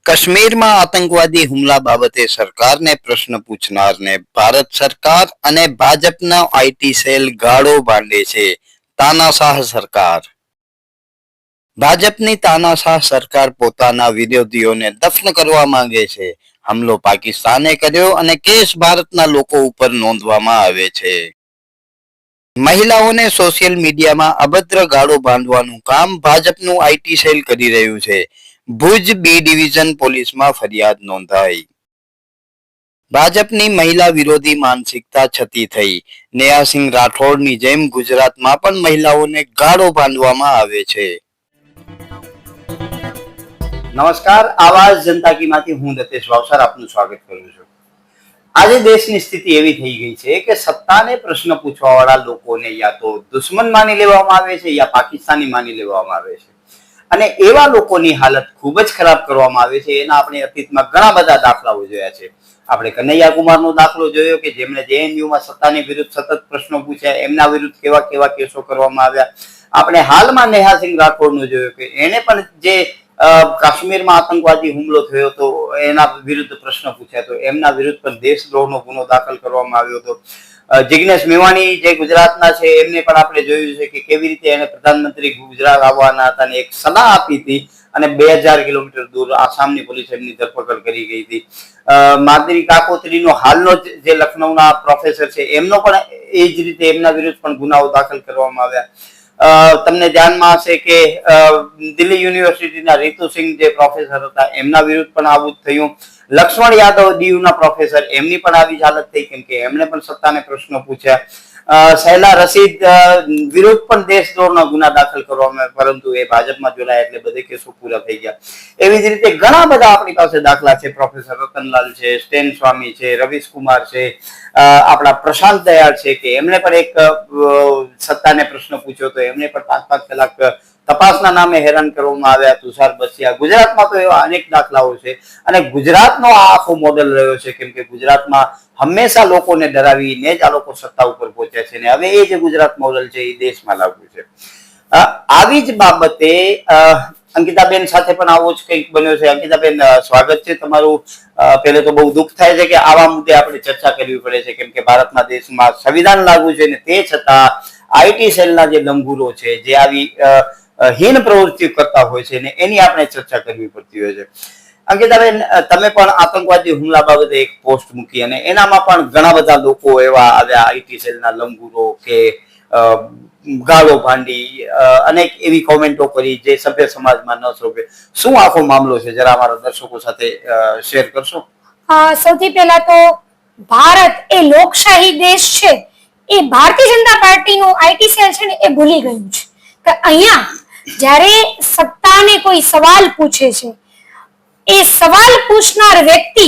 કાશ્મીરમાં આતંકવાદી હુમલા બાબતે સરકારને પ્રશ્ન પૂછનારને ભારત સરકાર અને ભાજપના આઈટી સેલ ગાળો બાંધે છે. તાનાશાહ સરકાર. ભાજપની તાનાશાહ સરકાર પોતાના વિરોધીઓને દફન કરવા માંગે છે. હુમલો પાકિસ્તાને કર્યો અને કેસ ભારતના લોકો ઉપર નોંધવામાં આવે છે. મહિલાઓને સોશિયલ મીડિયામાં અભદ્ર ગાળો બાંધવાનું કામ ભાજપનું આઈટી સેલ કરી રહ્યું છે. ભુજ બી ડિવિઝન પોલીસમાં ફરિયાદ નોંધાઈ. ભાજપની મહિલા વિરોધી માનસિકતા છતી થઈ. નેહાસિંહ રાઠોડની જેમ ગુજરાતમાં પણ મહિલાઓને ગાળો બાંધવામાં આવે છે. નમસ્કાર, આવાજ જનતા કી માંથી હું દતેશ વાવસર આપનું સ્વાગત કરું છું. આજે દેશની સ્થિતિ એવી થઈ ગઈ છે કે સત્તાને પ્રશ્ન પૂછવા વાળા લોકોને યા તો દુશ્મન માની લેવામાં આવે છે યા પાકિસ્તાની માની લેવામાં આવે છે. અને એવા લોકોની હાલત ખૂબ જ ખરાબ કરવામાં આવે છે. એના આપણે અતીતમાં ઘણા બધા દાખલાઓ જોયા છે. આપણે કનૈયા કુમારનો દાખલો જોયો કે જેમણે જેએનયુમાં સત્તાની વિરુદ્ધ સતત પ્રશ્નો પૂછ્યા, એમના વિરુદ્ધ કેવા કેવા કેસો કરવામાં આવ્યા. આપણે હાલમાં નેહાસિંહ રાઠોડનું જોયું કે એને પણ જે કાશ્મીરમાં આતંકવાદી હુમલો થયો હતો એના વિરુદ્ધ પ્રશ્ન પૂછ્યા તો એમના વિરુદ્ધ પણ દેશદ્રોહનો ગુનો દાખલ કરવામાં આવ્યો હતો. જિગ્નેશ મેવાણી જે ગુજરાતના છે એમને પણ આપણે જોયું છે કે કેવી રીતે એને પ્રધાનમંત્રી ગુજરાત આવવાના હતા અને એક સલાહ આપી હતી અને 2000 કિલોમીટર દૂર આસામની પોલીસ એમની ધરપકડ કરી ગઈ હતી. માદરી કાકોત્રીનો હાલનો જે લખનૌના પ્રોફેસર છે એમનો પણ એ જ રીતે એમના વિરુદ્ધ પણ ગુનાઓ દાખલ કરવામાં આવ્યા. તમને ધ્યાનમાં હશે કે દિલ્હી યુનિવર્સિટીના રીતુસિંહ જે પ્રોફેસર હતા એમના વિરુદ્ધ પણ આવું થયું. લક્ષ્મણ યાદવ દીવના પ્રોફેસર એમની પણ આવી જ હાલત થઈ કેમ કે એમણે પણ સત્તાને પ્રશ્નો પૂછ્યા. સહેલા રશીદ વિરુદ્ધ પણ દેશદ્રોહના ગુના દાખલ કરવામાં પરંતુ એ ભાજપમાં જોડાયા એટલે બધે કેસો પૂરા થઈ ગયા. એવી જ રીતે ઘણા બધા આપણી પાસે દાખલા છે. પ્રોફેસર રતનલાલ છે, સ્ટેન સ્વામી છે, રવીશ કુમાર છે, આપણા પ્રશાંત દયાળ છે કે એમણે પણ એક સત્તાને પ્રશ્ન પૂછ્યો તો એમને પણ 5-5 કલાક તપાસના નામે હેરાન કરવામાં આવ્યા. તુષાર બસિયા. ગુજરાતમાં તો એવા અનેક દાખલાઓ છે અને ગુજરાતનો આ આખો મોડેલ રહ્યો છે કેમ કે ગુજરાતમાં હંમેશા લોકોને ડરાવીને જ આ લોકો સત્તા ઉપર પહોંચ્યા છે અને હવે એ જે ગુજરાત મોડેલ છે એ દેશમાં લાગુ છે. આવી જ બાબતે અંકિતાબેન સાથે પણ આવો જ કંઈક બન્યો છે. અંકિતાબેન, સ્વાગત છે તમારું. પહેલે તો બહુ દુઃખ થાય છે કે આવા મુદ્દે આપણે ચર્ચા કરવી પડે છે કેમ કે ભારતના દેશમાં સંવિધાન લાગુ છે અને તે છતાં આઈટી સેલના જે લંગુરો છે જે આવી હીન પ્રવૃત્તિઓ કરતા હોય છે ને એની આપણે ચર્ચા કરવી પડતી હોય છે. અંકિતાબેન, તમે પણ આતંકવાદી હુમલા બાબતે એક પોસ્ટ મૂકી અને એનામાં પણ ઘણા બધા લોકો એવા આવ્યા આઈટી સેલના લંગુરો કે ગાળો ભાંડી અનેક એવી કોમેન્ટો કરી જે સભ્ય સમાજમાં ન શોભે. શું આખો મામલો છે જરા અમારા દર્શકો સાથે શેર કરશો? સૌથી પહેલા તો ભારત એ લોકશાહી દેશ છે. એ ભારતીય જનતા પાર્ટીનું આઈટી સેલ છે ને એ ભૂલી ગયું છે કે અહીંયા જ્યારે સત્તાને કોઈ સવાલ પૂછે છે એ સવાલ પૂછનાર વ્યક્તિ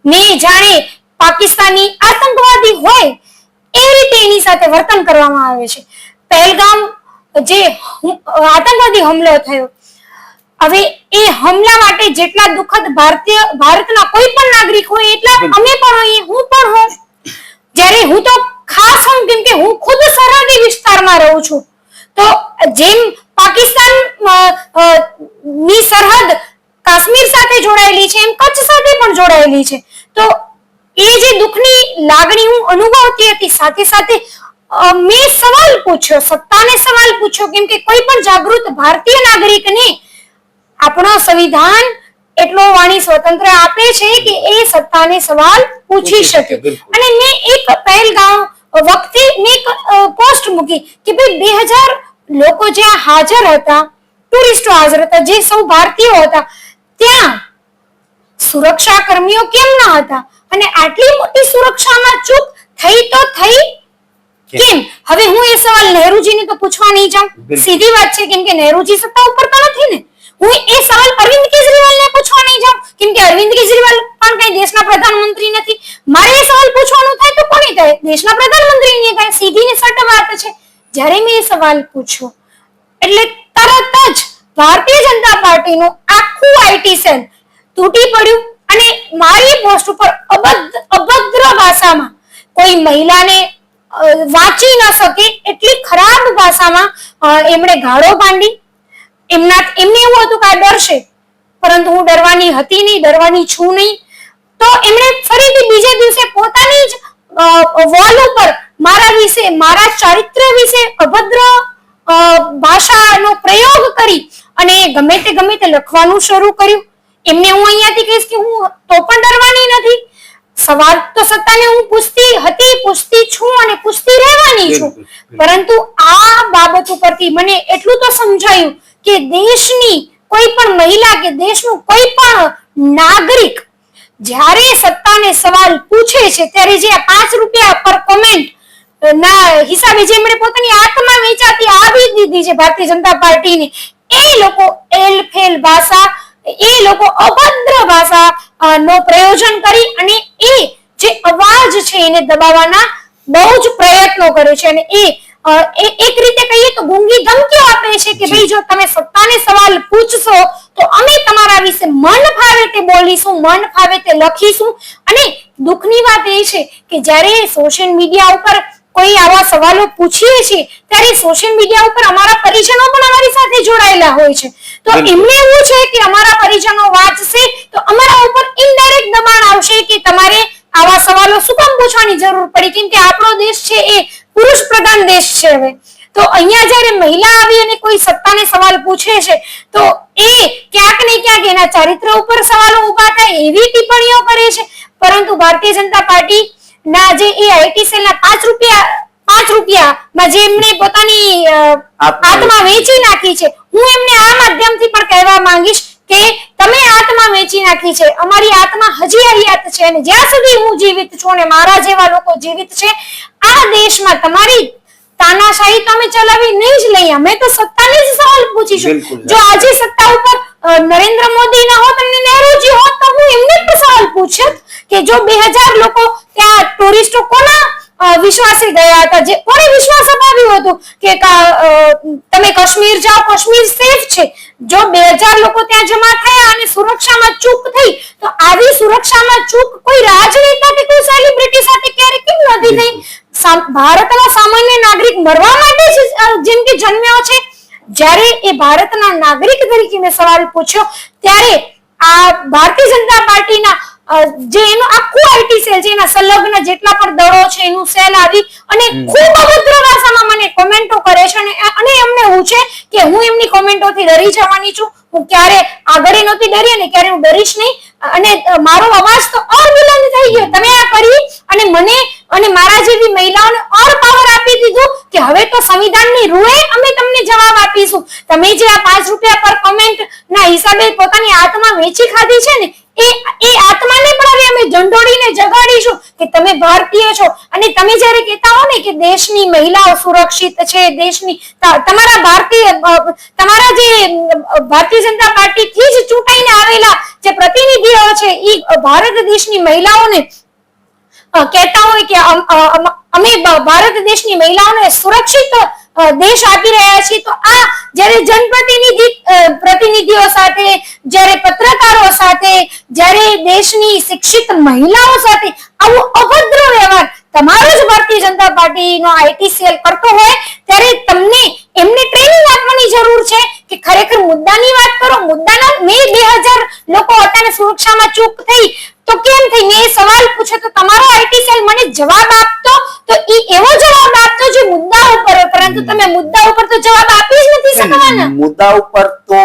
ને જાણે પાકિસ્તાની આતંકવાદી હોય એવી રીતે એની સાથે વર્તન કરવામાં આવે છે. પહેલગામ જે આતંકવાદી હુમલો થયો, હવે એ હુમલા માટે જેટલા દુઃખદ ભારતના કોઈ પણ નાગરિક હોય એટલા અમે પણ હોઈએ, હું પણ હોઉં. જ્યારે હું તો ખાસ હોઉં કેમ કે હું ખુદ સરહદી વિસ્તારમાં રહું છું. તો જેમ પાકિસ્તાન ની સરહદ કાશ્મીર સાથે જોડાયેલી છે એમ કચ્છ સાથે પણ જોડાયેલી છે. તો એ જે દુઃખની લાગણી હું અનુભવતી હતી સાથે સાથે મેં સવાલ પૂછ્યો, સત્તાને સવાલ પૂછ્યો કેમ કે કોઈ પણ જાગૃત ભારતીય નાગરિકને આપણો સંવિધાન એટલો વાણી સ્વતંત્ર આપે છે કે એ સત્તાને સવાલ પૂછી શકે. અને મેં એક પહેલગામ વખતે મેં એક પોસ્ટ મૂકી કે ભાઈ 2000 લોકો જ્યાં હાજર હતા, ટુરિસ્ટો હાજર હતા જે સૌ ભારતીયો હતા, ત્યાં સુરક્ષા કર્મીઓ કેમ ન હતા અને આટલી મોટી સુરક્ષામાં ચૂક થઈ તો થઈ કેમ? હવે હું એ સવાલ નહેરુજીને તો પૂછવા નહીં જાઉં, સીધી વાત છે કેમ કે નહેરુજી સત્તા ઉપર તો નથી ને. હું એ સવાલ અરવિંદ કેજરીવાલને પૂછવા નહીં જાઉં કેમ કે અરવિંદ કેજરીવાલ પણ કઈ દેશના પ્રધાનમંત્રી નથી. મારે એ સવાલ પૂછવાનું થાય તો કોને થાય? દેશના પ્રધાનમંત્રીને થાય. સીધી ને સટ વાત છે. જ્યારે મેં એ સવાલ પૂછ્યો એટલે તરત જ ભારતીય જનતા પાર્ટીનું આખું આઈટી સેલ તૂટી પડ્યું અને મારી પોસ્ટ ઉપર અભદ્ર ભાષામાં કોઈ મહિલાને વાંચી ન શકે એટલી ખરાબ ભાષામાં એમણે ગાળો બાંધી. એમને એવું હતું કે આ ડરશે પરંતુ હું ડરવાની હતી નહીં, ડરવાની છું નહીં. તો એમણે ફરીથી બીજે દિવસે પોતાની જ વોલ ઉપર મારા વિશે, મારા ચારિત્ર્ય વિશે અભદ્ર ભાષાનો પ્રયોગ કરી અને ગમે તે લખવાનું શરૂ કર્યું. એમને હું અહીંયાથી કહીશ કે હું તો પણ ડરવાની નથી. સવાલ તો સત્તાને હું પૂછતી હતી, પૂછતી છું અને પૂછતી રહેવાની છું. પરંતુ આ બાબત ઉપરથી મને એટલું તો સમજાયું કે દેશની કોઈ પણ મહિલા કે દેશનું કોઈ પણ નાગરિક જ્યારે સત્તાને સવાલ પૂછે છે ત્યારે જે 5 રૂપિયા પર કોમેન્ટ ના હિસાબે જેમણે પોતાની આત્મા વેચાતી આવી દીધી છે ભારતીય જનતા પાર્ટીને, એ લોકો એલફેલ ભાષા, એ લોકો અભદ્ર ભાષા નો પ્રયોજન કરી અને એ જે અવાજ છે એને દબાવવાના બહુ જ પ્રયત્નો કરે છે. અને એ એક રીતે કહીએ તો ગુંગી ધમકીઓ આપે છે કે ભાઈ જો તમે સત્તાને સવાલ પૂછશો તો અમે તમારા વિશે મન ફાવે તે બોલીશું, મન ફાવે તે લખીશું. અને દુઃખની વાત એ છે કે જ્યારે સોશિયલ મીડિયા ઉપર કોઈ આવા સવાલો પૂછીએ છીએ ત્યારે સોશિયલ મીડિયા ઉપર અમારા પરિજનો પણ અમારી સાથે જોડાયેલા હોય છે. તો એમને એવું છે કે અમારા પરિજનો વાંચશે તો અમારા ઉપર ઇનડાયરેક્ટ દબાણ આવશે કે તમારે આવા સવાલો શું કામ પૂછવાની જરૂર પડી, કેમ કે આપણો દેશ છે એ પુરુષ પ્રધાન દેશ છે. હવે તો અહીંયા જ્યારે મહિલા આવી અને કોઈ સત્તાને સવાલ પૂછે છે તો એ ક્યાંક ને ક્યાંક એના ચારિત્ર ઉપર સવાલો ઉભા થાય એવી ટિપ્પણીઓ કરે છે. પરંતુ ભારતીય જનતા પાર્ટી ના જે એ આઈટી સેલ ના 5 રૂપિયામાં જે એમણે પોતાની આત્મા વેચી નાખી છે, હું એમને આ માધ્યમથી પણ કહેવા માંગીશ કે તમે આત્મા વેચી નાખી છે, અમારી આત્મા હજી હયાત છે અને જ્યાં સુધી હું જીવિત છું અને મારા જેવા લોકો જીવિત છે આ દેશમાં તમારી તાનાશાહી તો અમે ચલાવી નહીં જ લઈએ. અમે તો સત્તાને જ સવાલ પૂછીશું. જો આજે સત્તા ઉપર નરેન્દ્ર મોદી ના હોત અને નહેરુજી હોત તો હું એમને પણ સવાલ પૂછત કે જો 2000 લોકો ત્યાં ટુરિસ્ટો કોના વિશ્વાસે ગયા હતા, જે કોને વિશ્વાસ અપાવ્યું હતું કે તમે કાશ્મીર જાઓ, કાશ્મીર સેફ છે. જો 2000 લોકો ત્યાં જમા થયા અને સુરક્ષામાં ચૂક થઈ તો આવી સુરક્ષામાં ચૂક કોઈ રાજનેતા કે કોઈ સેલિબ્રિટી સાથે ક્યારે કેમ નથી થઈ? ભારતમાં સામાન્ય નાગરિક મરવા માટે જેમ કે જન્મ્યો છે. જ્યારે એ ભારતના નાગરિક તરીકે મેં સવાલ પૂછ્યો ત્યારે આ ભારતીય જનતા પાર્ટીના જે એનું આખું આઈટી સેલ છે એના સંલગ્ન જેટલા પણ દળો છે એનું સેલ આવી અને ખૂબ અભદ્ર ભાષામાં મને કોમેન્ટો કરે છે અને એમને એવું છે કે હું એમની કોમેન્ટોથી ડરી જવાની છું. હું ક્યારે આગળ નહોતી ડરી અને ક્યારે હું ડરીશ નહીં. અને મારો અવાજ તો ઓર બુલંદ થઈ ગયો. તમે આ કરી અને મને અને મારા જેવી મહિલાઓને ઓર પાવર આપી દીધું કે હવે તો સંવિધાનની રૂએ અમે તમને જવાબ આપીશું. તમે જે આ 5 રૂપિયા પર કોમેન્ટ ના હિસાબે પોતાની આત્મા વેચી ખાધી છે ને એ આત્માને પણ હવે અમે ઝંડોડીને જગાડીશું કે તમે ભારતીય છો. અને તમે જ્યારે કહેતા હો ને કે દેશની મહિલાઓ સુરક્ષિત છે, દેશની તમારા જે ભારતીય જનતા પાર્ટી થી જ ચૂંટાઈને આવેલા જે પ્રતિનિધિઓ છે એ ભારત દેશની મહિલાઓને કહેતા હોય કે અમે ભારત દેશની મહિલાઓને સુરક્ષિત દેશ આપી રહ્યા છીએ. તો આ જ્યારે પ્રતિનિધિઓ સાથે, જ્યારે પત્રકારો સાથે, જ્યારે દેશની શિક્ષિત મહિલાઓ સાથે આવો અભદ્ર વ્યવહાર તમારો જ ભારતીય જનતા પાર્ટીનો આઈટી સેલ કરતો હોય ત્યારે તમને એમને ટ્રેનિંગ આપવાની જરૂર છે કે ખરેખર મુદ્દાની વાત કરો. મુદ્દાના મેં 2000 લોકો હતા સુરક્ષામાં ચૂક થઈ તો કેમ થઈ? મેં સવાલ પૂછ્યો તો તમારો આઈટી સેલ મને જવાબ આપતો તો એવો જવાબ આપતો જે મુદ્દા ઉપર, પરંતુ તમે મુદ્દા ઉપર તો જવાબ આપી જ નથી શકવાના. મુદ્દા ઉપર તો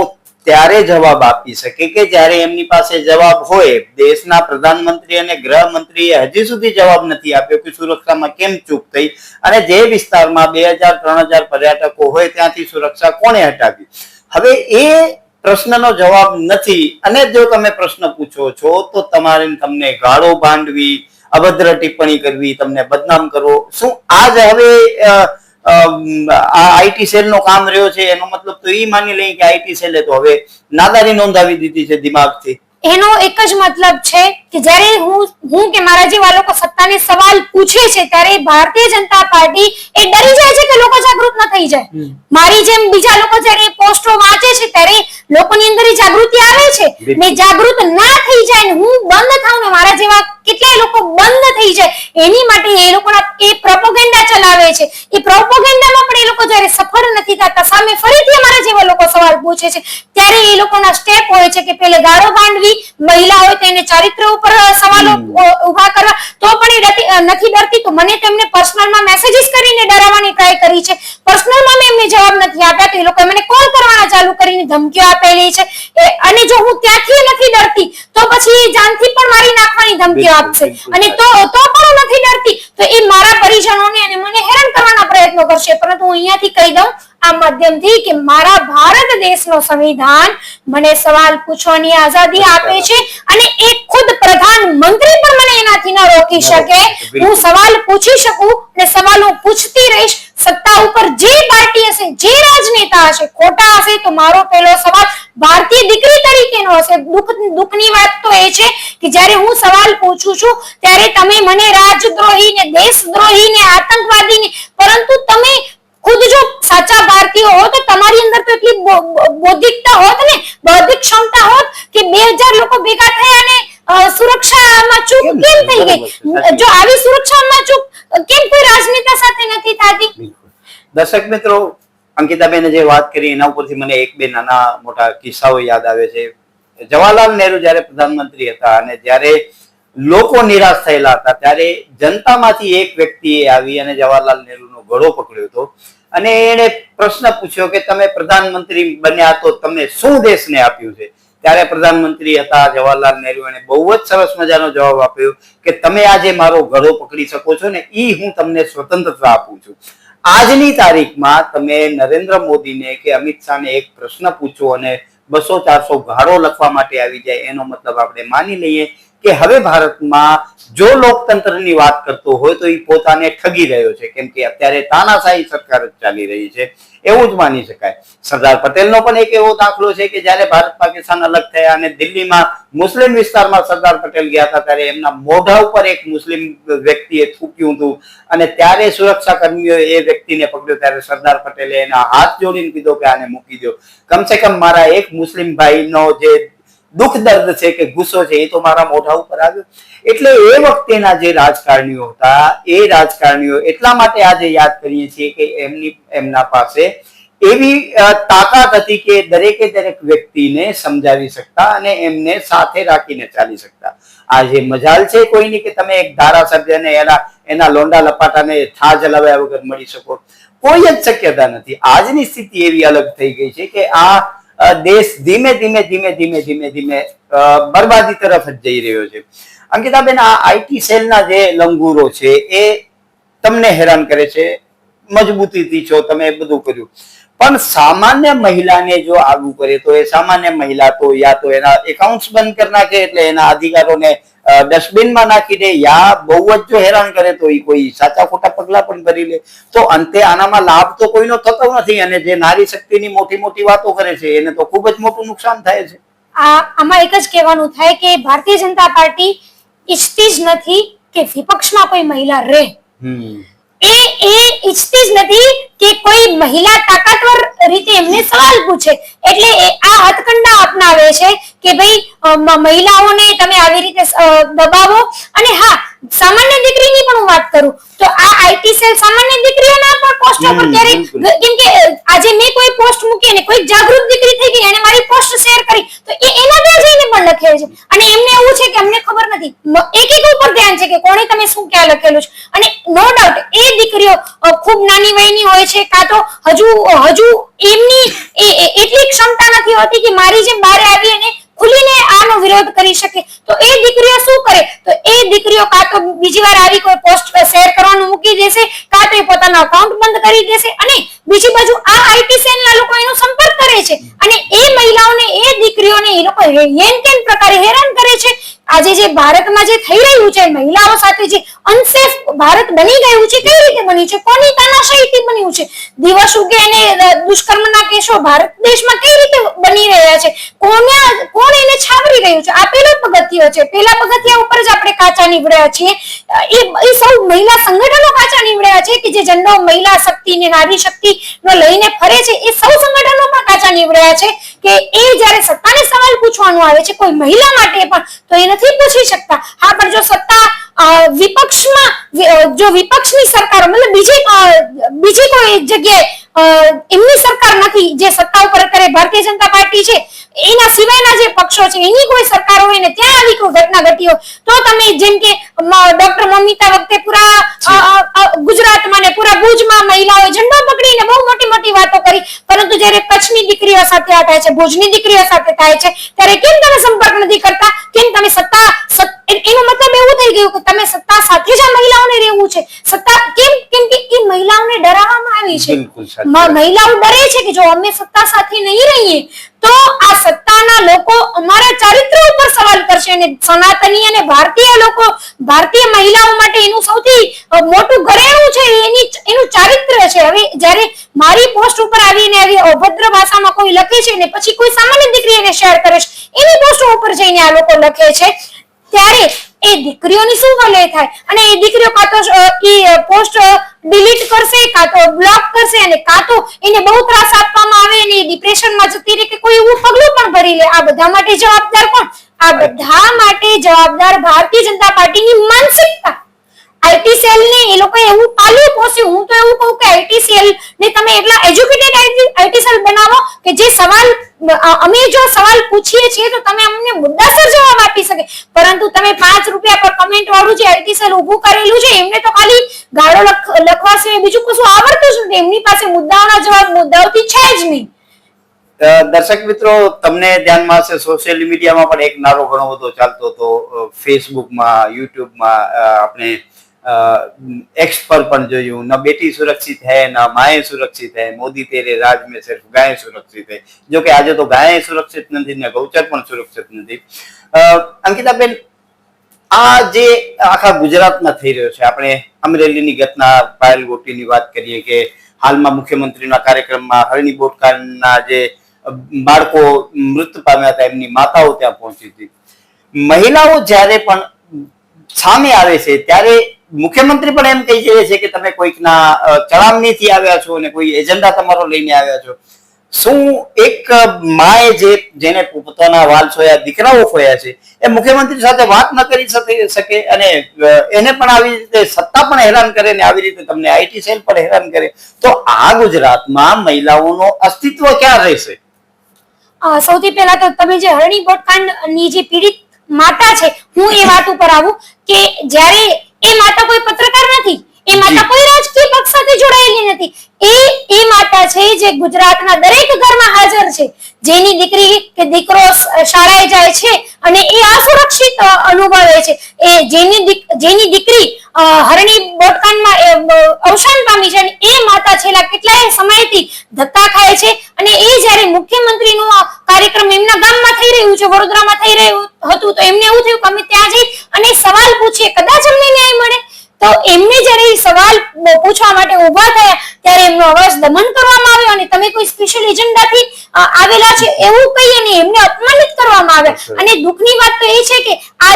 ત્યારે જવાબ આપી શકે કે જ્યારે એમની પાસે જવાબ હોય. દેશના પ્રધાનમંત્રી અને ગૃહમંત્રીએ હજી સુધી જવાબ નથી આપ્યો કે સુરક્ષામાં કેમ ચૂક થઈ અને જે વિસ્તારમાં 2000-3000 પર્યટકો હોય ત્યાંથી સુરક્ષા કોણે હટાવી. હવે એ પ્રશ્નનો જવાબ નથી અને જો તમે પ્રશ્ન પૂછો છો તો તમને ગાળો બાંધવી, અભદ્ર ટિપ્પણી કરવી, તમને બદનામ કરવો, શું આ જ હવે આઈટી સેલ નો કામ રહ્યો છે? એનો મતલબ તો એ માની લઈએ કે આઈટી સેલે તો હવે નાદારી નોંધાવી દીધી છે દિમાગથી. એનો એક જ મતલબ છે કે જ્યારે હું કે મારા જેવા લોકો સત્તાને સવાલ પૂછે છે ત્યારે ભારતીય જનતા પાર્ટી એ ડરી જાય છે કે લોકો જાગૃત ન થઈ જાય. મારી જેમ બીજા લોકો જ્યારે પોસ્ટો વાંચે છે ત્યારે લોકોની અંદર જાગૃતિ આવે છે ને જાગૃત ના થઈ જાય ને હું બંધ થાઉં ને મારા જેવા કેટલાય લોકો બંધ થઈ જાય એની માટે એ લોકોના એ પ્રોપોગેન્ડા ચલાવે છે. એ પ્રોપોગેન્ડામાં પણ એ લોકો જ્યારે સફળ નથી થતા, સામે ફરીથી અમારા જેવા લોકો સવાલ પૂછે છે, ત્યારે એ લોકોના સ્ટેપ હોય છે કે પહેલે ગાળો બાંધવી, મહિલા હોય તો એને ચારિત્ર ઉપર સવાલો ઉભા કરવા, તો પણ એ નથી ડરતી. તો મને તેમને પર્સનલમાં મેસેજીસ કરીને ડરાવવાની ટ્રાય કરી છે. પર્સનલમાં મેં એમને જવાબ નથી આપ્યા, તો એ લોકોએ મને કોલ કરવાના ચાલુ કરીને ધમકીઓ આપેલી છે. અને જો હું ત્યાંથી નથી ડરતી તો પછી જાનથી પણ મારી નાખવાની ધમકીઓ આપશે. અને તો પણ હું નથી ડરતી તો એ મારા પરિજનોને અને મને હેરાન કરવાના પ્રયત્નો કરશે. પરંતુ હું અહીંયાથી કહી દઉં આ માધ્યમથી કે મારા ભારત દેશનો સંવિધાન મને સવાલ પૂછવાની આઝાદી આપે છે, અને એ ખુદ પ્રધાનમંત્રી પણ મને એનાથી ન રોકી શકે. હું સવાલ પૂછી શકું અને સવાલ હું પૂછતી રહીશ. સત્તા ઉપર જે પાર્ટી હશે, જે રાજનેતા હશે, ખોટા હશે તો મારો પહેલો સવાલ ભારતીય દીકરી તરીકેનો હશે. દુઃખની વાત તો એ છે કે જ્યારે હું સવાલ પૂછું છું ત્યારે તમે મને રાજદ્રોહી ને દેશદ્રોહી ને આતંકવાદી ને, પરંતુ તમે ખુદ જો સાચા ભારતીય હો તો તમારી અંદર તો એટલી બૌદ્ધિકતા હોત ને, બૌદ્ધિક ક્ષમતા હોત કે 2000 લોકો ભેગા થયા અને સુરક્ષામાં ચૂક કેમ થઈ ગઈ? જો આવી સુરક્ષામાં ચૂક કેમ કોઈ રાજનેતા સાથે નથી થતી? દર્શક મિત્રો, અંકિતાબેને જે વાત કરી એના ઉપરથી મને એક બે નાના મોટા કિસ્સાઓ યાદ આવે છે. જવાહરલાલ નહેરુ જ્યારે પ્રધાનમંત્રી હતા અને જ્યારે લોકો નિરાશ થયેલા હતા ત્યારે જનતામાંથી એક વ્યક્તિએ આવી અને જવાહરલાલ નહેરુનો ગળો પકડ્યો હતો અને એને પ્રશ્ન પૂછ્યો કે તમે પ્રધાનમંત્રી બન્યા તો તમે શું દેશને આપ્યું છે? ત્યારે પ્રધાનમંત્રી હતા જવાહરલાલ નહેરુ, એને બહુ જ સરસ મજાનો જવાબ આપ્યો કે તમે આજે મારો ગળો પકડી શકો છો ને, ઈ હું તમને સ્વતંત્રતા આપું છું. આજની તારીખમાં તમે નરેન્દ્ર મોદીને કે અમિત શાહને એક પ્રશ્ન પૂછો અને 200-400 ગાળો લખવા માટે આવી જાય, એનો મતલબ આપણે માની લઈએ કે હવે ભારતમાં જો લોકતંત્રની વાત કરતો હોય તો એ પોતાને ઠગી રહ્યો છે, કેમ કે અત્યારે તાનાશાહી સરકાર જ ચાલી રહી છે, એવું જ માની શકાય. સરદાર પટેલનો પણ એક એવો દાખલો છે કે જ્યારે ભારત પાકિસ્તાન અલગ થયા અને દિલ્હીમાં મુસ્લિમ વિસ્તારમાં સરદાર પટેલ ગયા હતા ત્યારે એમના મોઢા ઉપર એક મુસ્લિમ વ્યક્તિએ થૂક્યું હતું અને ત્યારે સુરક્ષા કર્મીઓએ એ વ્યક્તિને પકડ્યો. ત્યારે સરદાર પટેલે એના હાથ જોડીને કીધો કે આને મૂકી દો, કમસે કમ મારા એક મુસ્લિમ ભાઈનો જે દુઃખ દર્દ છે કે ગુસ્સો છે એ તો મારા મોઢા ઉપર આવ્યો. એટલે એ વખતેના જે રાજકારણીઓ હતા એ રાજકારણીઓ એટલા માટે આજે યાદ કરીએ છીએ કે એમના પાસે એવી તાકાત હતી કે દરેકે દરેક વ્યક્તિને સમજાવી શકતા અને એમને સાથે રાખીને ચાલી શકતા. આજે મજાલ છે કોઈની કે તમે એક ધારાસભ્યને એના લોંડા લપાટાને થા જલાવ્યા વગર મળી શકો, કોઈ જ શક્યતા નથી. આજની સ્થિતિ એવી અલગ થઈ ગઈ છે કે આ દેશ ધીમે ધીમે બરબાદી તરફ જ જઈ રહ્યો છે. અંકિતાબેન, આ આઈટી સેલના જે લંગૂરો છે એ તમને હેરાન કરે છે, મજબૂતીથી છો, તમે બધું કર્યું, પણ સામાન્ય મહિલાને જો આવું કરે તો એ સામાન્ય મહિલા તો યા તો એના એકાઉન્ટ્સ બંધ કરી નાખે એટલે એના અધિકારોને ડસ્ટબિનમાં નાખી દે, યા બહુ જ જો હેરાન કરે તો એ કોઈ સાચા ખોટા પગલા પણ ભરી લે. તો અંતે આનામાં લાભ તો કોઈનો થતો નથી અને જે નારી શક્તિની મોટી મોટી વાતો કરે છે એને તો ખૂબ જ મોટું નુકસાન થાય છે. આમાં એક જ કહેવાનું થાય કે ભારતીય જનતા પાર્ટી ઈચ્છતી જ નથી કે વિપક્ષમાં કોઈ મહિલા રહે. એ ઈચ્છતી જ નથી કે કોઈ મહિલા તાકાતવર રીતે એમને સવાલ પૂછે. એટલે આ હથકંડા અપનાવે છે કે ભાઈ મહિલાઓને તમે આવી રીતે દબાવો. અને હા, સામાન્ય દીકરીની પણ હું વાત કરું તો આ આઈટી સેલ સામાન્ય દીકરીઓના પણ પોસ્ટ પર ક્યારે, કેમ કે આજે મેં કોઈ પોસ્ટ મૂકી અને કોઈ જાગૃત દીકરી થઈ ગઈ અને મારી પોસ્ટ શેર કરી તો એ એના ત્યાં જઈને પણ લખે છે અને એમને એવું છે કે અમને ખબર નથી. એક ઉપર ધ્યાન છે કે કોણે તમે શું ક્યાં લખેલું છે. અને નો ડાઉટ એ દીકરીઓ ખૂબ નાની વયની હોય છે, કાં તો હજુ એમની એટલી ક્ષમતા નથી હોતી કે મારી જેમ બહાર આવી અને ખુલીને આનો વિરોધ કરી શકે. તો એ દીકરીઓ શું કરે? તો એ દીકરીઓ કાં તો બીજી વાર આવી કોઈ પોસ્ટ શેર કરવાનું મૂકી દેશે, કાં તો એ પોતાનો અકાઉન્ટ બંધ કરી દેશે. અને બીજી બાજુ આ આઈટી સેલના લોકો એનો સંપર્ક કરે છે અને એ મહિલાઓને, એ દીકરીઓને એ લોકો હેન પ્રકારે હેરાન કરે છે. આજે જે ભારતમાં જે થઈ રહ્યું છે, મહિલાઓ સાથે જે અનસેફ ભારત બની ગયું છે, કઈ રીતે બન્યું છે, કોની તાનાશાહીથી બન્યું છે? દિવસ ઉગે અને દુષ્કર્મના કેસો ભારત દેશમાં કઈ રીતે બની રહ્યા છે? કોણ એને છાવરી રહ્યું છે? આ પેલો પગથિયો છે. પેલા પગથિયા ઉપર જ આપણે કાચા નીવડ્યા છીએ. એ સૌ મહિલા સંગઠનો કાચા નીવડ્યા છે કે જે ઝંડો મહિલા શક્તિ ને નારી શક્તિ નો લઈને ફરે છે. એ સૌ સંગઠનો પણ કાચા નીવડ્યા છે કે એ જ્યારે સત્તાને સવાલ પૂછવાનું આવે છે કોઈ મહિલા માટે પણ, તો એ નથી પૂછી શકતા. હા, પણ જો સત્તા વિપક્ષમાં, જો વિપક્ષની સરકાર મતલબ બીજી કોઈ જગ્યાએ એમની સરકાર નથી જે સત્તા ઉપર અત્યારે ભારતીય જનતા પાર્ટી છે, એના સિવાયના જે પક્ષો છે એની કોઈ સરકાર હોય ને ત્યાં આવી કોઈ ઘટના ઘટી હોય, તો તમે જેમ કે ડોક્ટર મમિતા વખતે પૂરા ગુજરાતમાં ને પૂરા ભુજમાં મહિલાઓએ ઝંડો પકડીને બહુ મોટી મોટી વાતો કરી, પરંતુ જ્યારે કચ્છની દીકરીઓ સાથે આ થાય છે, ભુજની દીકરીઓ સાથે થાય છે, ત્યારે કેમ તમે સંપર્ક નથી કરતા? કેમ તમે એનો મતલબ એવું થઈ ગયું કે તમે સત્તા સાથે જ આ મહિલાઓને રહેવું છે. સત્તા કેમ કે એ મહિલાઓને ડરાવવામાં આવી છે. મહિલાઓ ડરે છે કે જો અમે સત્તા સાથે નહીં રહીએ તો આ સત્તાના લોકો અમારા ચારિત્ર ઉપર સવાલ કરશે, અને સનાતની અને ભારતીય લોકો, ભારતીય મહિલાઓ માટે એનું સૌથી મોટું ઘરેણું છે એનું ચારિત્ર છે. હવે જ્યારે મારી પોસ્ટ ઉપર આવીને આવી અભદ્ર ભાષામાં કોઈ લખે છે ને પછી કોઈ સામાન્ય દીકરી એને શેર કરે છે, એની પોસ્ટ ઉપર જઈને આ લોકો લખે છે, ત્યારે એ દીકરીઓની શું ભલે થાય? અને એ દીકરીઓ કાં તો એ પોસ્ટ ડિલીટ કરશે, કાં તો બ્લોક કરશે, અને કાં તો એને બહુ ત્રાસ આપવામાં આવે અને ડિપ્રેશનમાં જતી રહે કે કોઈ એવું પગલું પણ ભરી લે. આ બધા માટે જવાબદાર કોણ? આ બધા માટે જવાબદાર ભારતીય જનતા પાર્ટીની માનસિકતા. આઈટી સેલ ને એ લોકો એવું પાલ્યું પોસ્યું. હું તો એવું કહું કે આઈટી સેલ ને તમે એટલા એજ્યુકેટેડ આઈટી સેલ બનાવો કે જે સવાલ, અમે જો સવાલ પૂછીએ છીએ તો તમે અમને મુદ્દાસર જવાબ આપી શકે, પરંતુ તમે 5 રૂપિયા પર કમેન્ટ વાળું જે આઈટી સેલ ઊભું કરેલું છે એમને તો ખાલી ગાળો લખવા સિવાય બીજું કશું આવડતું જ નથી. એમની પાસે મુદ્દાઓના જવાબ મુદ્દાઓથી છે જ નહીં. દર્શક મિત્રો, તમને ધ્યાનમાં હશે સોશિયલ મીડિયામાં પણ એક નારો ઘણો બધો ચાલતો હતો, ફેસબુકમાં, યુટ્યુબમાં, આપણે एक्स पर पण જોયું, ન બેટી સુરક્ષિત है न माए सुरक्षित है, मोदी तेरे राज में सिर्फ गाय सुरक्षित है. જો કે આજે તો ગાય સુરક્ષિત નથી ને ગૌચર પણ સુરક્ષિત નથી. અંકિતાબેન, આ જે આખા ગુજરાતમાં થઈ રહ્યો છે, આપણે અમરેલીની ઘટના, પાયલ ગોટીની વાત કરીએ કે હાલમાં મુખ્યમંત્રીના કાર્યક્રમમાં હરણી બોટકાના જે બાળકો મૃત્યુ પામ્યા હતા એમની માતાઓ ત્યાં પહોંચી હતી. મહિલાઓ જ્યારે પણ સામે આવે છે ત્યારે મુખ્યમંત્રી પણ એમ કહી જાય છે કે તમે કોઈકના ચડામણીથી આવ્યા છો અને કોઈ એજન્ડા તમારો લઈને આવ્યા છો. શું એક માએ જેને પોતાના વાલ સોયા, દીકરાઓ ખોયા છે, એ મુખ્યમંત્રી સાથે વાત ન કરી શકે અને એને પણ આવી રીતે સત્તા પણ હેરાન કરે ને આવી રીતે તમને આઈટી સેલ પણ હેરાન કરે, તો આ ગુજરાતમાં મહિલાઓનો અસ્તિત્વ ક્યાં રહેશે? સૌથી પહેલા તો તમે જે હરણી બોટકાંડની જે પીડિત માતા છે, હું એ વાત ઉપર આવું કે જ્યારે એ માતા કોઈ પત્રકાર નથી, એ માતા કોઈ રાજકીય પક્ષ સાથે જોડાયેલી નથી. એ માતા છે જે ગુજરાતના દરેક ઘરમાં હાજર છે, જેની દીકરી કે દીકરો શાળાએ જાય છે અને એ અસુરક્ષિત અનુભવે છે, એ જેની દીકરી હરણી બોટકાંડમાં અવસાન પામી છે, અને એ માતા છેલ્લા કેટલાય સમયથી ધક્કા ખાય છે. અને એ જ્યારે મુખ્યમંત્રીનો કાર્યક્રમ એમના ગામમાં થઈ રહ્યું છે, વડોદરામાં થઈ રહ્યું હતું, તો એમને એવું થયું કે અમે ત્યાં જઈ અને સવાલ પૂછીએ, કદાચ અમને ન્યાય મળે. તો એમને જ્યારે સવાલ પૂછવા માટે ઉભા થયા ત્યારે એમનો અવાજ દમન કરવામાં આવ્યો અને તમે કોઈ સ્પેશિયલ એજન્ડાથી આવેલા છે એવું કહીએ ને એમને અપમાનિત કરવામાં આવ્યા. અને દુઃખની વાત તો એ છે કે આ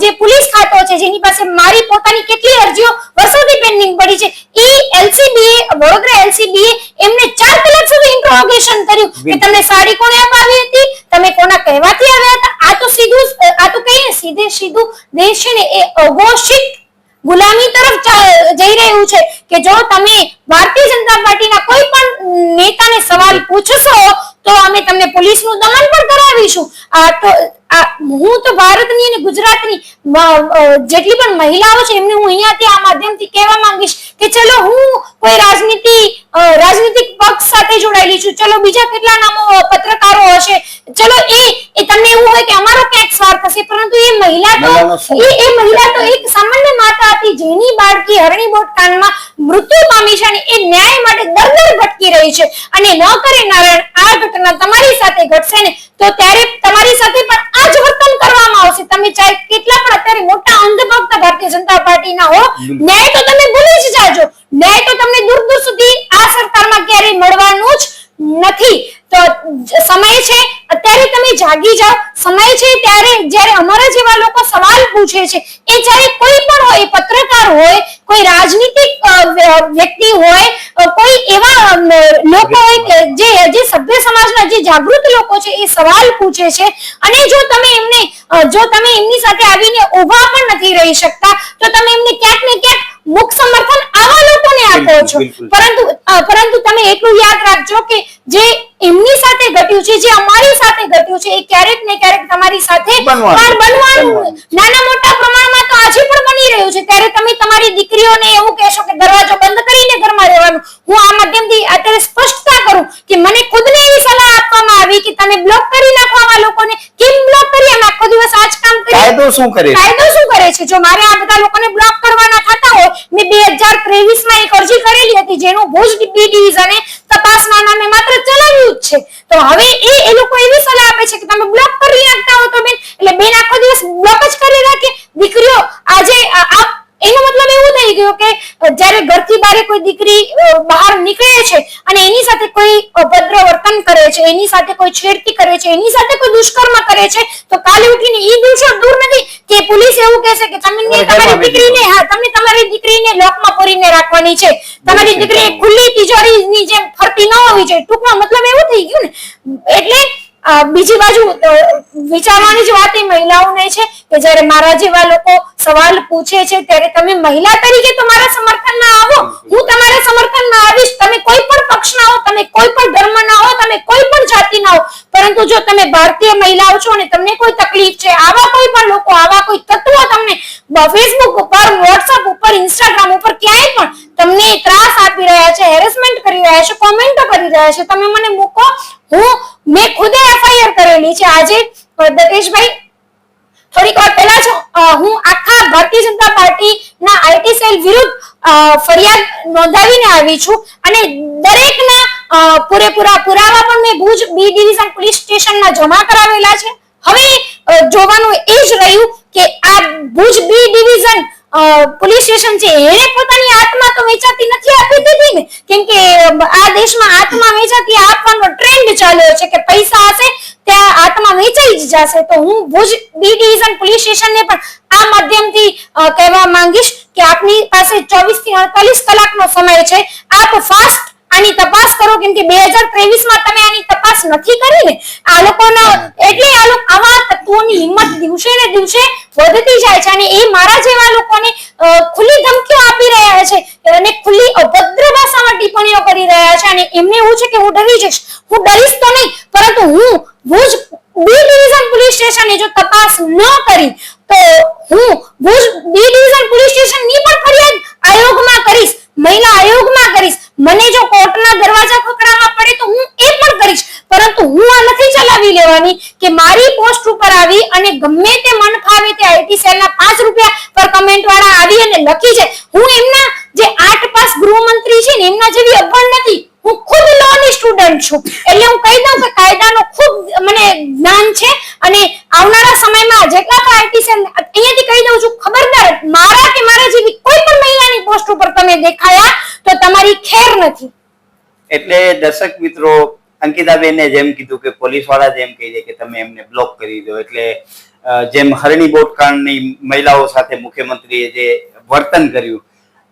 જે પોલીસ ખાતો છે, જેની પાસે મારી પોતાની કેટલી અરજીઓ વર્ષોથી પેન્ડિંગ પડી છે, એ એલસીબીએ, વડોદરા એલસીબીએ એમને 4 કલાક સુધી ઇન્ટ્રોગેશન કર્યું કે તમને સાડી કોણે અપાવી હતી, તમે કોના કહેવાથી આવ્યા હતા. આ તો કહીએ સીધું દેશ છે ને એ અઘોષિત ગુલામી તરફ જઈ રહ્યું છે કે જો તમે ભારતીય જનતા પાર્ટીના કોઈ પણ નેતાને સવાલ પૂછશો તો અમે તમને પોલીસનું દમન પણ કરાવીશું. હું તો ભારતની અને ગુજરાતની જેટલી પણ મહિલાઓ છે એમને હું અહીંયાથી આ માધ્યમથી કહેવા માંગીશ કે ચલો હું કોઈ રાજનીતિક પક્ષ સાથે જોડાયેલી છું, ચલો બીજા કેટલા નામો પત્રકારો હશે, ચલો એ તમને એવું હોય કે અમારો ક્યાંક સ્વાર્થ હશે, પરંતુ એ મહિલા તો એક સામાન્ય માતા હતી જેની બાળકી હરણી બોટકાંડમાં મૃત્યુ પામી છે અને એ ન્યાય માટે દર ભટકી રહી છે. અને ન કરે નારાયણ આ ઘટના તમારી સાથે ઘટશે ને તો ત્યારે તમારી સાથે પણ આ જ વર્તન કરવામાં આવશે. તમે ચાહે કેટલા પણ અત્યારે મોટા અંધભક્ત ભારતીય જનતા પાર્ટીના હો, ન્યાય તો તમે ભૂલી જ જાજો. ન્યાય તો તમને દૂર દૂર સુધી આ સરકારમાં ક્યારેય મળવાનું જ નથી. તો સમય છે અત્યારે તમે જાગી જાઓ. સમય છે ત્યારે જ્યારે અમારા જેવા લોકો સવાલ પૂછે છે, એ ચાહે કોઈ પણ હોય, પત્રકાર હોય, કોઈ રાજનીતિક વ્યક્તિ હોય, કોઈ એવા લોકો હોય કે જે સભ્ય સમાજના જે જાગૃત લોકો છે એ સવાલ પૂછે છે, અને જો તમે એમની સાથે આવીને ઊભા પણ નથી રહી શકતા તો તમે એમને ક્યાંક ને ક્યાંક મુખ સમર્થન આવા લોકોને આપો છો. પરંતુ તમે એટલું યાદ રાખજો કે જે એમની સાથે ઘટ્યું છે, જે અમારી સાથે ઘટ્યું છે, એ ક્યારેક ને ક્યારેક તમારી સાથે બનવાનું નાના મોટા પ્રમાણમાં તો આજે પણ બની રહ્યું છે. ત્યારે તમે તમારી દીકરીઓને એવું કહેશો કે દરવાજો બંધ કરીને ઘરમાં રહેવાનું. હું આ માધ્યમથી અત્યારે સ્પષ્ટતા કરું કે મને ખુદને એવી સલાહ આપવામાં આવી કે તમે બ્લોક કરી નાખો આવા લોકોને. કેમ બ્લોક કરીએ? અમે આખો દિવસ આ જ કામ કરીએ. કાયદો શું કરે છે? જો મારે આ બધા લોકોને બ્લોક કરવાના થતા હોય, મેં 2023 માં એક અરજી કરેલી હતી જેનું ભુજ બી ડિવિઝને તપાસના નામે માત્ર ચલાવ્યું જ છે. તો હવે એ લોકો એવી સલાહ આપે છે કે તમે બ્લોક કરી નાખતા હો તો બેન, એટલે બેન આખો દિવસ બ્લોક જ કરી રાખે. દીકરીઓ આજે એનો મતલબ એવું થઈ ગયો કે જ્યારે ઘરથી બહાર કોઈ દીકરી બહાર નીકળે છે અને એની સાથે કોઈ અભદ્ર વર્તન કરે છે, એની સાથે કોઈ છેડતી કરે છે, એની સાથે કોઈ દુષ્કર્મ કરે છે, તો કાલે ઉઠીને એ દિવસો દૂર નથી કે પોલીસ એવું કહેશે કે તમે તમારી દીકરીને લોકમાં પૂરીને રાખવાની છે, તમારી દીકરી ખુલ્લી તિજોરીની જેમ ફરતી ન હોવી જોઈએ. ટૂંકમાં મતલબ એવું થઈ ગયું ને. એટલે બીજી બાજુ વિચારવાની જ વાત એ મહિલાઓને છે કે જ્યારે મારા જેવા લોકો સવાલ પૂછે છે ત્યારે તમે મહિલા તરીકે તો મારા સમર્થનમાં આવો, હું તમારા સમર્થનમાં આવીશ. તમે કોઈ પણ પક્ષના હો, તમે કોઈ પણ ધર્મના હો, તમે કોઈ પણ જાતિના હો, પરંતુ જો તમે ભારતીય મહિલાઓ છો અને તમને કોઈ તકલીફ છે, આવા કોઈ પણ લોકો, આવા કોઈ તત્વો તમને ફેસબુક ઉપર, વોટ્સએપ ઉપર, ઇન્સ્ટાગ્રામ ઉપર ક્યાંય પણ તમને ત્રાસ આપી રહ્યા છે, હેરેસમેન્ટ કરી રહ્યા છે, કોમેન્ટો કરી રહ્યા છે, તમે મને મૂકો. મેં ખુદે એફઆઈઆર કરેલી છે. આજે દકેશભાઈ થોડીક વાર પહેલા જ હું આખા ભારતીય જનતા પાર્ટીના આઈટી સેલ વિરુદ્ધ ફરિયાદ નોંધાવીને આવી છું, અને દરેકના પૂરેપૂરા પુરાવા પણ મેં ભુજ બી ડિવિઝન પોલીસ સ્ટેશનમાં જમા કરાવેલા છે. હવે જોવાનું એ જ રહ્યું કે આ Bhuj B division police station છે એને પોતાની આત્મા તો વેચાતી નથી આપી દીધી ને, કેમ કે આ દેશમાં આત્મા વેચાતી આપવાનો ટ્રેન્ડ ચાલ્યો છે કે પૈસા હશે ત્યાં આત્મા વેચાઈ જ જશે. તો હું ભુજ બી ડિવિઝન પોલીસ સ્ટેશનને પણ આ માધ્યમથી કહેવા માંગીશ કે આપની પાસે 24 થી 48 કલાકનો સમય છે. આપ ફાસ્ટ આની તપાસ કરો, કેમ કે 2023 માં તમે આની તપાસ નથી કરી ને. આ લોકોના એટલે આવા તત્વોની હિંમત દિવસે ને દિવસે વધતી જાય છે, અને એ મારા જેવા લોકોને ખુલ્લી ધમકીઓ આપી રહ્યા છે અને ખુલ્લી અભદ્ર ભાષામાં ટિપ્પણીઓ કરી રહ્યા છે, અને એમને એવું છે કે હું ડરી જઈશ. હું ડરીશ તો નહીં, પરંતુ હું ભુજ બી ડિવિઝન પોલીસ સ્ટેશને જો તપાસ ન કરી તો હું ભુજ બી ડિવિઝન પોલીસ સ્ટેશનની પણ ફરિયાદ આયોગમાં કરીશ, મહિલા આયોગમાં કરીશ. મને જો કોર્ટના દરવાજા ખખડાવવા પડે તો હું એ પણ કરીશ, પરંતુ હું આ નથી ચલાવી લેવાની કે મારી પોસ્ટ ઉપર આવી અને ગમે તે મન ફાવે તે આઈટી સેલના 5 રૂપિયા પર કમેન્ટ વાળા આવી અને લખી છે. હું એમના જે 8 પાસ ગૃહમંત્રી છે ને એમના જેવી અભણ નથી. હું ખુદ લોની સ્ટુડન્ટ છું, એટલે હું કહી દઉં કે કાયદાનો ખૂબ મને જ્ઞાન છે, અને આવનારા સમયમાં જેટલા પણ આઈટી સેલ અહીંયાથી કહી દઉં છું, ખબરદાર મારા કે મારા જેવી કોઈ પણ મહિલાની પોસ્ટ ઉપર તમે દેખાયા તો તમારી ખેર નથી. એટલે દર્શક મિત્રો, અંકિતાબેને જેમ કીધું કે પોલીસ વાળા જેમ કહી દે કે તમે એમને બ્લોક કરી દો, એટલે જેમ હરણી બોટકાંડની મહિલાઓ સાથે મુખ્યમંત્રીએ જે વર્તન કર્યું,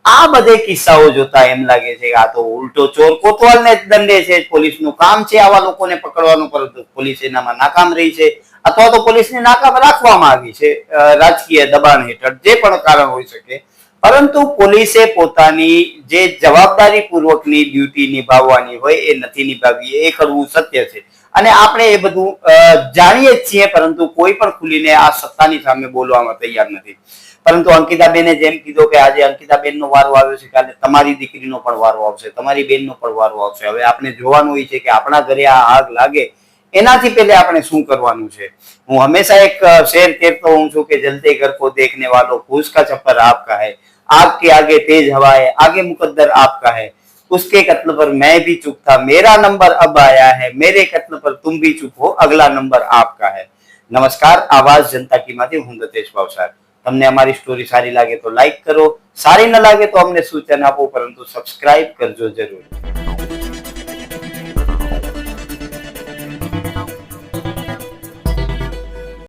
આ બધે કિસ્સાઓ જોતા એમ લાગે છે કે આ તો ઉલટો ચોર કોતવાલને જ દંડે છે. પોલીસનું કામ છે આવા લોકોને પકડવાનું, પરંતુ પોલીસ એનામાં નાકામ રહી છે, અથવા તો પોલીસને નાકામ રાખવામાં આવી છે રાજકીય દબાણ હેઠળ, જે પણ કારણ હોઈ શકે. પરંતુ પોલીસે પોતાની જે જવાબદારી પૂર્વકની ડ્યુટી નિભાવવાની હોય એ નથી નિભાવી, એ કરવું સત્ય છે, અને આપણે એ બધું જાણીએ જ છીએ, પરંતુ કોઈ પણ ખુલીને આ સત્તાની સામે બોલવામાં તૈયાર નથી. પરંતુ અંકિતાબેને જેમ કીધું કે આજે અંકિતાબેનનો વારો આવ્યો છે, કાલે તમારી દીકરીનો પણ વારો આવશે, તમારી બેનનો પણ વારો આવશે. હવે આપણે જોવાનું હોય છે કે આપણા ઘરે આ આગ લાગે એનાથી પહેલા આપણે શું કરવાનું છે. હું હંમેશા એક શેર કહેતો હું છું કે જલતે ઘર को देखने वालों फूस का छप्पर आपका है, आग के आगे तेज हवा है, आगे मुकद्दर आपका है, उसके कत्ल पर मैं भी चुप था, मेरा नंबर अब आया है, मेरे कत्ल पर तुम भी चुप हो, अगला नंबर आपका है. નમસ્કાર, આવાજ જનતા કી માંથી હું દતેશ ભાવસાર. તમને અમારી સ્ટોરી સારી લાગે તો લાઈક કરો, સારી ન લાગે તો અમને સૂચન આપો, પરંતુ સબસ્ક્રાઇબ કરજો જરૂર.